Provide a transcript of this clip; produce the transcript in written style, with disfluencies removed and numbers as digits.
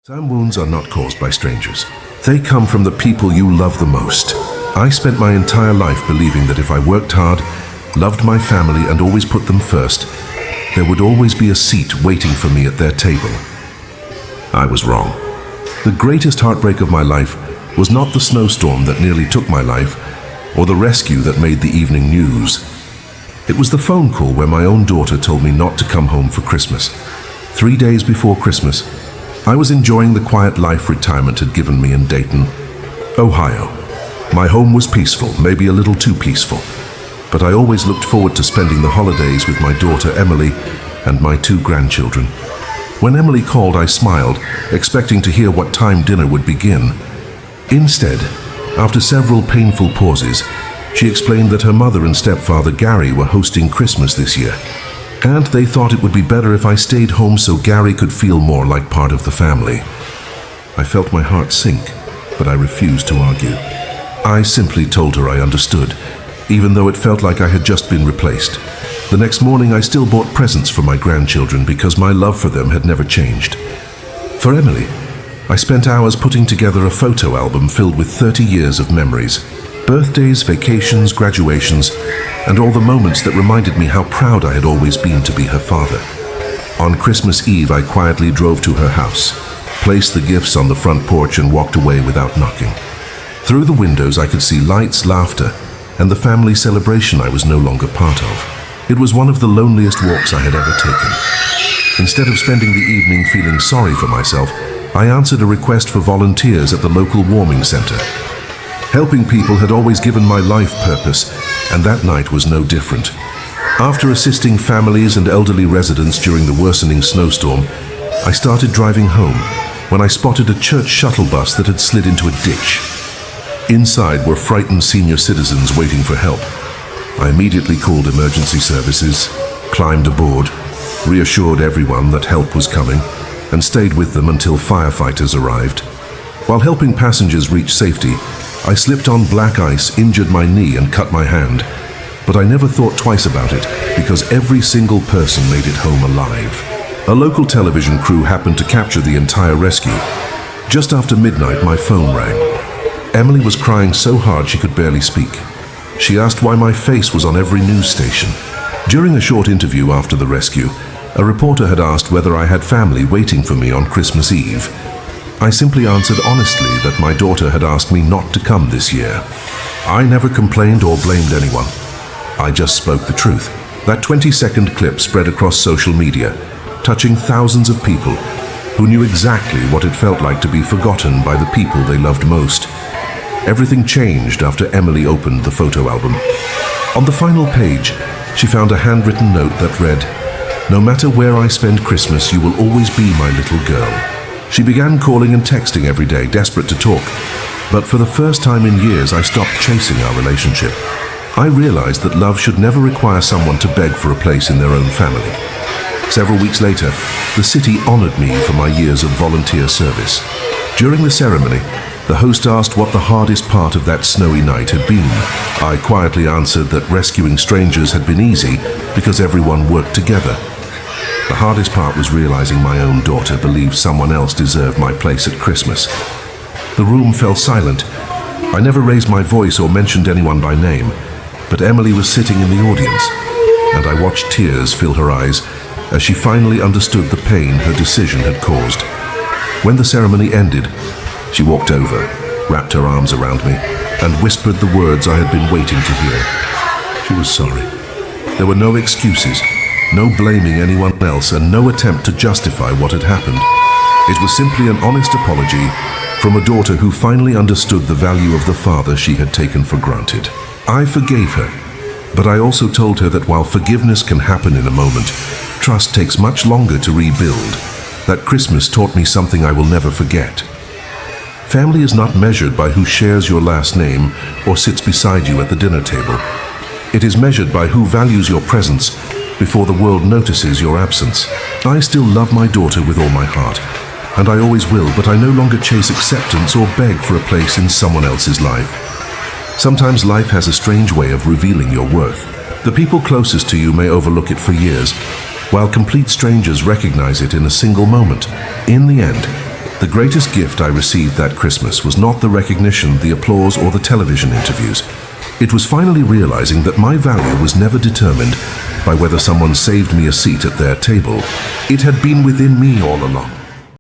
Some wounds are not caused by strangers. They come from the people you love the most. I spent my entire life believing that if I worked hard, loved my family, and always put them first, there would always be a seat waiting for me at their table. I was wrong. The greatest heartbreak of my life was not the snowstorm that nearly took my life, or the rescue that made the evening news. It was the phone call where my own daughter told me not to come home for Christmas. 3 days before Christmas, I was enjoying the quiet life retirement had given me in Dayton, Ohio. My home was peaceful, maybe a little too peaceful, but I always looked forward to spending the holidays with my daughter Emily and my 2 grandchildren. When Emily called, I smiled, expecting to hear what time dinner would begin. Instead, after several painful pauses, she explained that her mother and stepfather Gary were hosting Christmas this year, and they thought it would be better if I stayed home so Gary could feel more like part of the family. I felt my heart sink, but I refused to argue. I simply told her I understood, even though it felt like I had just been replaced. The next morning I still bought presents for my grandchildren because my love for them had never changed. For Emily, I spent hours putting together a photo album filled with 30 years of memories. Birthdays, vacations, graduations, and all the moments that reminded me how proud I had always been to be her father. On Christmas Eve, I quietly drove to her house, placed the gifts on the front porch, and walked away without knocking. Through the windows, I could see lights, laughter, and the family celebration I was no longer part of. It was one of the loneliest walks I had ever taken. Instead of spending the evening feeling sorry for myself, I answered a request for volunteers at the local warming center. Helping people had always given my life purpose, and that night was no different. After assisting families and elderly residents during the worsening snowstorm, I started driving home when I spotted a church shuttle bus that had slid into a ditch. Inside were frightened senior citizens waiting for help. I immediately called emergency services, climbed aboard, reassured everyone that help was coming, and stayed with them until firefighters arrived. While helping passengers reach safety, I slipped on black ice, injured my knee, and cut my hand. But I never thought twice about it, because every single person made it home alive. A local television crew happened to capture the entire rescue. Just after midnight, my phone rang. Emily was crying so hard she could barely speak. She asked why my face was on every news station. During a short interview after the rescue, a reporter had asked whether I had family waiting for me on Christmas Eve. I simply answered honestly that my daughter had asked me not to come this year. I never complained or blamed anyone. I just spoke the truth. That 20-second clip spread across social media, touching thousands of people who knew exactly what it felt like to be forgotten by the people they loved most. Everything changed after Emily opened the photo album. On the final page, she found a handwritten note that read, "No matter where I spend Christmas, you will always be my little girl." She began calling and texting every day, desperate to talk. But for the first time in years, I stopped chasing our relationship. I realized that love should never require someone to beg for a place in their own family. Several weeks later, the city honored me for my years of volunteer service. During the ceremony, the host asked what the hardest part of that snowy night had been. I quietly answered that rescuing strangers had been easy because everyone worked together. The hardest part was realizing my own daughter believed someone else deserved my place at Christmas. The room fell silent. I never raised my voice or mentioned anyone by name, but Emily was sitting in the audience, and I watched tears fill her eyes as she finally understood the pain her decision had caused. When the ceremony ended, she walked over, wrapped her arms around me, and whispered the words I had been waiting to hear. She was sorry. There were no excuses, no blaming anyone else, and no attempt to justify what had happened. It was simply an honest apology from a daughter who finally understood the value of the father she had taken for granted. I forgave her, but I also told her that while forgiveness can happen in a moment, trust takes much longer to rebuild. That Christmas taught me something I will never forget. Family is not measured by who shares your last name or sits beside you at the dinner table. It is measured by who values your presence before the world notices your absence. I still love my daughter with all my heart, and I always will, but I no longer chase acceptance or beg for a place in someone else's life. Sometimes life has a strange way of revealing your worth. The people closest to you may overlook it for years, while complete strangers recognize it in a single moment. In the end, The greatest gift I received that Christmas was not the recognition, the applause, or the television interviews. It was finally realizing that my value was never determined by whether someone saved me a seat at their table. It had been within me all along.